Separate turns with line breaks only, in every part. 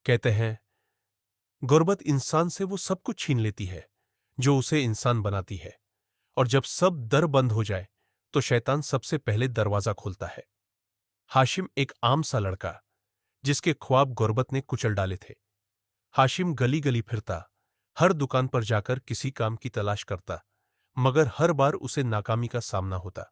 कहते हैं, गुर्बत इंसान से वो सब कुछ छीन लेती है जो उसे इंसान बनाती है, और जब सब दर बंद हो जाए तो शैतान सबसे पहले दरवाजा खोलता है। हाशिम एक आम सा लड़का, जिसके ख्वाब गुर्बत ने कुचल डाले थे। हाशिम गली गली फिरता, हर दुकान पर जाकर किसी काम की तलाश करता, मगर हर बार उसे नाकामी का सामना होता।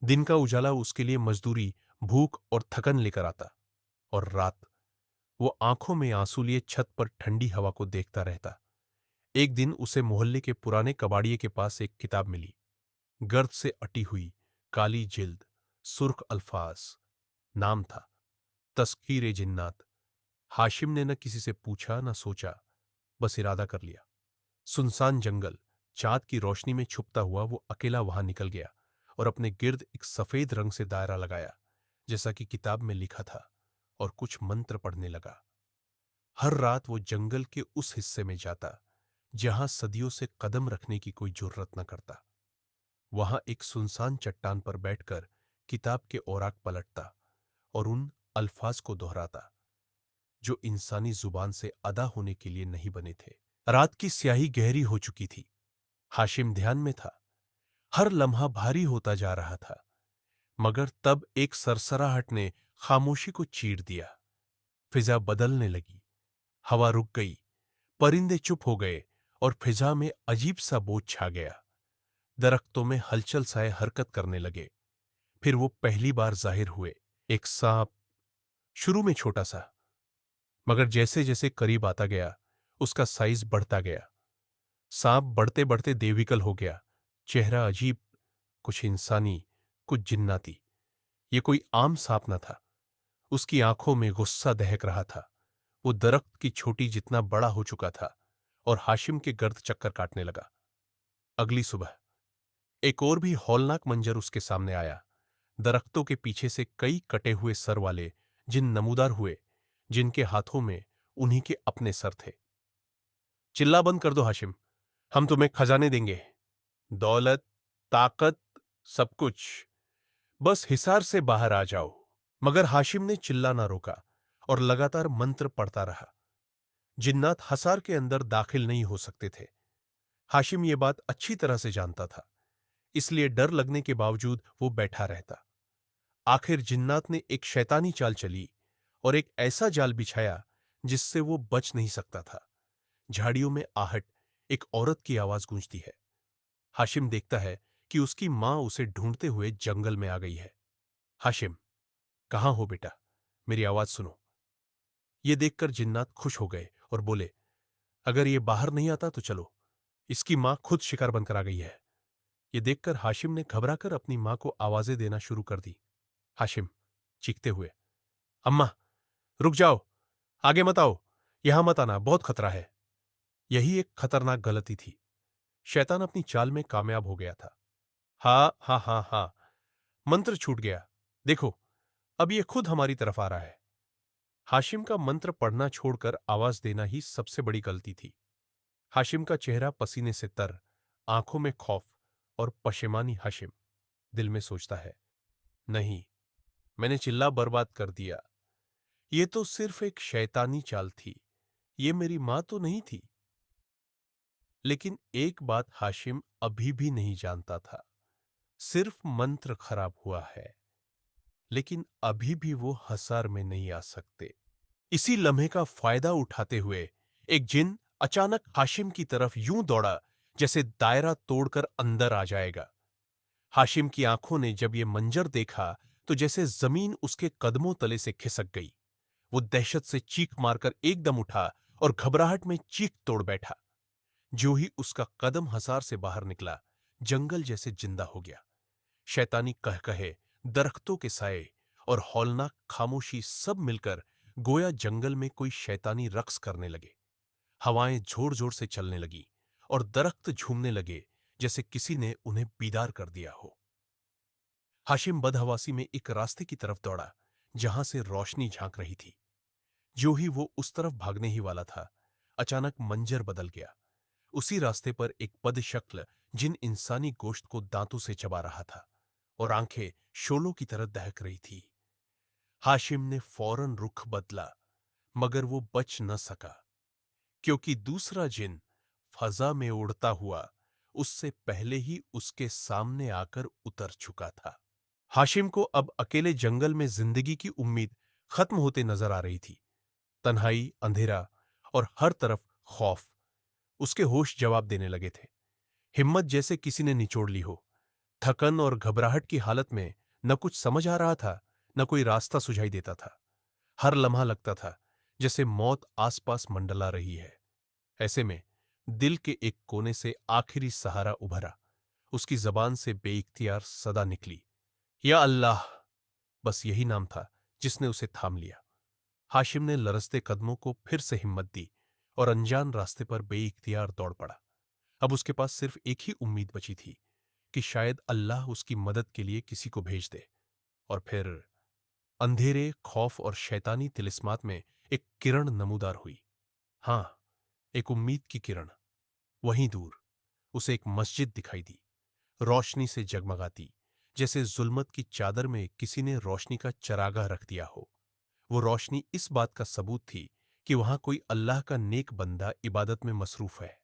दिन का उजाला उसके लिए मजदूरी, भूख और थकन लेकर आता, और रात वो आंखों में आंसू लिए छत पर ठंडी हवा को देखता रहता। एक दिन उसे मोहल्ले के पुराने कबाड़िए के पास एक किताब मिली। गर्द से अटी हुई, काली जिल्द, सुर्ख अल्फाज। नाम था तस्कीर जिन्नात। हाशिम ने न किसी से पूछा न सोचा, बस इरादा कर लिया। सुनसान जंगल, चांद की रोशनी में छुपता हुआ वो अकेला वहां निकल गया और अपने गिर्द एक सफेद रंग से दायरा लगाया, जैसा कि किताब में लिखा था, और कुछ मंत्र पढ़ने लगा। हर रात वो जंगल के उस हिस्से में जाता जहां सदियों से कदम रखने की कोई जुर्रत न करता। वहां एक सुनसान चट्टान पर बैठकर किताब के औराक पलटता और उन अल्फाज को दोहराता जो इंसानी जुबान से अदा होने के लिए नहीं बने थे। रात की स्याही गहरी हो चुकी थी। हाशिम ध्यान में था। हर लम्हा भारी होता जा रहा था, मगर तब एक सरसराहट ने खामोशी को चीर दिया। फिजा बदलने लगी, हवा रुक गई, परिंदे चुप हो गए और फिजा में अजीब सा बोझ छा गया। दरख्तों में हलचल साए हरकत करने लगे। फिर वो पहली बार जाहिर हुए। एक सांप, शुरू में छोटा सा, मगर जैसे जैसे करीब आता गया उसका साइज बढ़ता गया। सांप बढ़ते बढ़ते देविकल हो गया। चेहरा अजीब, कुछ इंसानी, कुछ जिन्नाती। ये कोई आम सांप न था। उसकी आंखों में गुस्सा दहक रहा था। वो दरख्त की छोटी जितना बड़ा हो चुका था और हाशिम के गर्द चक्कर काटने लगा। अगली सुबह एक और भी हौलनाक मंजर उसके सामने आया। दरख्तों के पीछे से कई कटे हुए सर वाले जिन नमूदार हुए, जिनके हाथों में उन्हीं के अपने सर थे। चिल्ला बंद कर दो हाशिम, हम तुम्हें खजाने देंगे, दौलत, ताकत, सब कुछ। बस हिसार से बाहर आ जाओ। मगर हाशिम ने चिल्लाना रोका और लगातार मंत्र पढ़ता रहा। जिन्नात हसार के अंदर दाखिल नहीं हो सकते थे। हाशिम ये बात अच्छी तरह से जानता था, इसलिए डर लगने के बावजूद वो बैठा रहता। आखिर जिन्नात ने एक शैतानी चाल चली और एक ऐसा जाल बिछाया जिससे वो बच नहीं सकता था। झाड़ियों में आहट, एक औरत की आवाज गूंजती है। हाशिम देखता है कि उसकी मां उसे ढूंढते हुए जंगल में आ गई है। हाशिम, कहां हो बेटा? मेरी आवाज सुनो। ये देखकर जिन्नात खुश हो गए और बोले, अगर ये बाहर नहीं आता तो चलो, इसकी मां खुद शिकार बनकर आ गई है। ये देखकर हाशिम ने घबराकर अपनी मां को आवाजें देना शुरू कर दी। हाशिम चीखते हुए, अम्मा, रुक जाओ, आगे मत आओ, यहां मत आना, बहुत खतरा है। यही एक खतरनाक गलती थी। शैतान अपनी चाल में कामयाब हो गया था। हा हा हा हा, मंत्र छूट गया। देखो, अब ये खुद हमारी तरफ आ रहा है। हाशिम का मंत्र पढ़ना छोड़कर आवाज देना ही सबसे बड़ी गलती थी। हाशिम का चेहरा पसीने से तर, आंखों में खौफ और पशेमानी। हाशिम दिल में सोचता है, नहीं, मैंने चिल्ला बर्बाद कर दिया। ये तो सिर्फ एक शैतानी चाल थी, ये मेरी मां तो नहीं थी। लेकिन एक बात हाशिम अभी भी नहीं जानता था, सिर्फ मंत्र खराब हुआ है, लेकिन अभी भी वो हसार में नहीं आ सकते। इसी लम्हे का फायदा उठाते हुए एक जिन अचानक हाशिम की तरफ यूं दौड़ा जैसे दायरा तोड़कर अंदर आ जाएगा। हाशिम की आंखों ने जब ये मंजर देखा तो जैसे जमीन उसके कदमों तले से खिसक गई। वो दहशत से चीख मारकर एकदम उठा और घबराहट में चीख तोड़ बैठा। जो ही उसका कदम हसार से बाहर निकला, जंगल जैसे जिंदा हो गया। शैतानी कहकहे, दरख्तों के साए और हौलनाक खामोशी सब मिलकर गोया जंगल में कोई शैतानी रक्स करने लगे। हवाएं जोर जोर से चलने लगी और दरख्त झूमने लगे जैसे किसी ने उन्हें बीदार कर दिया हो। हाशिम बदहवासी में एक रास्ते की तरफ दौड़ा जहां से रोशनी झांक रही थी। जो ही वो उस तरफ भागने ही वाला था, अचानक मंजर बदल गया। उसी रास्ते पर एक बदशक्ल जिन इंसानी गोश्त को दांतों से चबा रहा था और आंखें शोलों की तरह दहक रही थी। हाशिम ने फौरन रुख बदला, मगर वो बच न सका, क्योंकि दूसरा जिन फजा में उड़ता हुआ उससे पहले ही उसके सामने आकर उतर चुका था। हाशिम को अब अकेले जंगल में जिंदगी की उम्मीद खत्म होते नजर आ रही थी। तन्हाई, अंधेरा और हर तरफ खौफ उसके होश जवाब देने लगे थे। हिम्मत जैसे किसी ने निचोड़ ली हो। थकन और घबराहट की हालत में न कुछ समझ आ रहा था, न कोई रास्ता सुझाई देता था। हर लम्हा लगता था जैसे मौत आसपास मंडला रही है। ऐसे में दिल के एक कोने से आखिरी सहारा उभरा। उसकी जबान से बेइख्तियार सदा निकली, या अल्लाह। बस यही नाम था जिसने उसे थाम लिया। हाशिम ने लरजते कदमों को फिर से हिम्मत दी और अनजान रास्ते पर बेइख्तियार दौड़ पड़ा। अब उसके पास सिर्फ एक ही उम्मीद बची थी कि शायद अल्लाह उसकी मदद के लिए किसी को भेज दे। और फिर अंधेरे, खौफ और शैतानी तिलिस्मात में एक किरण नमूदार हुई। हां, एक उम्मीद की किरण। वहीं दूर उसे एक मस्जिद दिखाई दी, रोशनी से जगमगाती, जैसे जुल्मत की चादर में किसी ने रोशनी का चरागाह रख दिया हो। वो रोशनी इस बात का सबूत थी कि वहां कोई अल्लाह का नेक बंदा इबादत में मसरूफ है।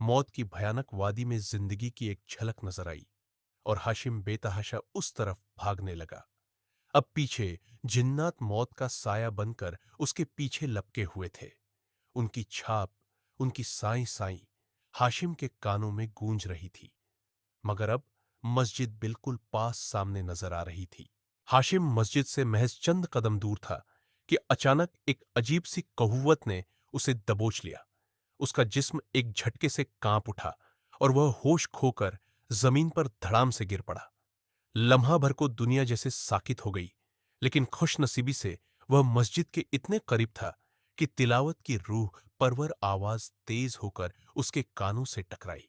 मौत की भयानक वादी में जिंदगी की एक झलक नजर आई और हाशिम बेतहाशा उस तरफ भागने लगा। अब पीछे जिन्नात मौत का साया बनकर उसके पीछे लपके हुए थे। उनकी छाप, उनकी साई साई हाशिम के कानों में गूंज रही थी। मगर अब मस्जिद बिल्कुल पास सामने नजर आ रही थी। हाशिम मस्जिद से महज चंद कदम दूर था कि अचानक एक अजीब सी कहुवत ने उसे दबोच लिया। उसका जिस्म एक झटके से कांप उठा और वह होश खोकर जमीन पर धड़ाम से गिर पड़ा। लम्हा भर को दुनिया जैसे साकित हो गई, लेकिन खुशनसीबी से वह मस्जिद के इतने करीब था कि तिलावत की रूह परवर आवाज तेज होकर उसके कानों से टकराई।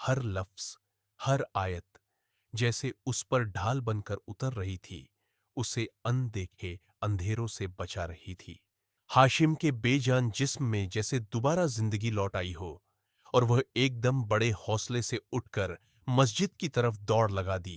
हर लफ्ज, हर आयत जैसे उस पर ढाल बनकर उतर रही थी, उसे अनदेखे अंधेरों से बचा रही थी। हाशिम के बेजान जिस्म में जैसे दोबारा जिंदगी लौट आई हो और वह एकदम बड़े हौसले से उठकर मस्जिद की तरफ दौड़ लगा दी।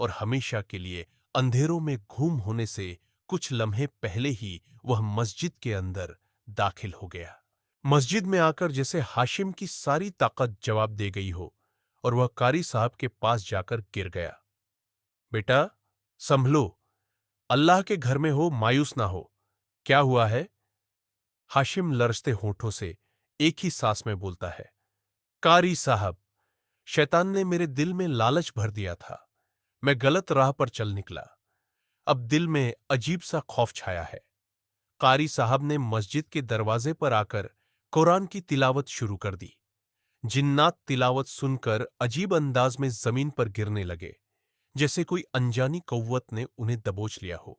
और हमेशा के लिए अंधेरों में घूम होने से कुछ लम्हे पहले ही वह मस्जिद के अंदर दाखिल हो गया। मस्जिद में आकर जैसे हाशिम की सारी ताकत जवाब दे गई हो और वह कारी साहब के पास जाकर गिर गया। बेटा, संभलो, अल्लाह के घर में हो, मायूस ना हो। क्या हुआ है? हाशिम लरजते होठों से एक ही सांस में बोलता है, कारी साहब, शैतान ने मेरे दिल में लालच भर दिया था। मैं गलत राह पर चल निकला। अब दिल में अजीब सा खौफ छाया है। कारी साहब ने मस्जिद के दरवाजे पर आकर कुरान की तिलावत शुरू कर दी। जिन्नात तिलावत सुनकर अजीब अंदाज में जमीन पर गिरने लगे, जैसे कोई अनजानी कौवत ने उन्हें दबोच लिया हो।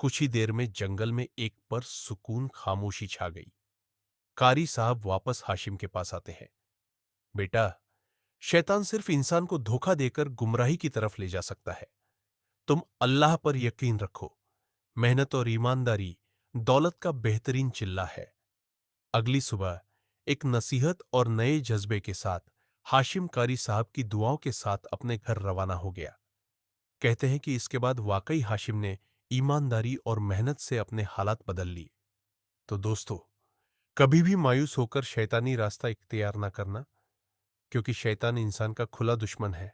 कुछ ही देर में जंगल में एक पर सुकून खामोशी छा गई। कारी साहब वापस हाशिम के पास आते हैं। बेटा, शैतान सिर्फ इंसान को धोखा देकर गुमराही की तरफ ले जा सकता है। तुम अल्लाह पर यकीन रखो। मेहनत और ईमानदारी दौलत का बेहतरीन चिल्ला है। अगली सुबह एक नसीहत और नए जज्बे के साथ हाशिम कारी साहब की दुआओं के साथ अपने घर रवाना हो गया। कहते हैं कि इसके बाद वाकई हाशिम ने ईमानदारी और मेहनत से अपने हालात बदल लिए। तो दोस्तों, कभी भी मायूस होकर शैतानी रास्ता इख्तियार ना करना, क्योंकि शैतान इंसान का खुला दुश्मन है।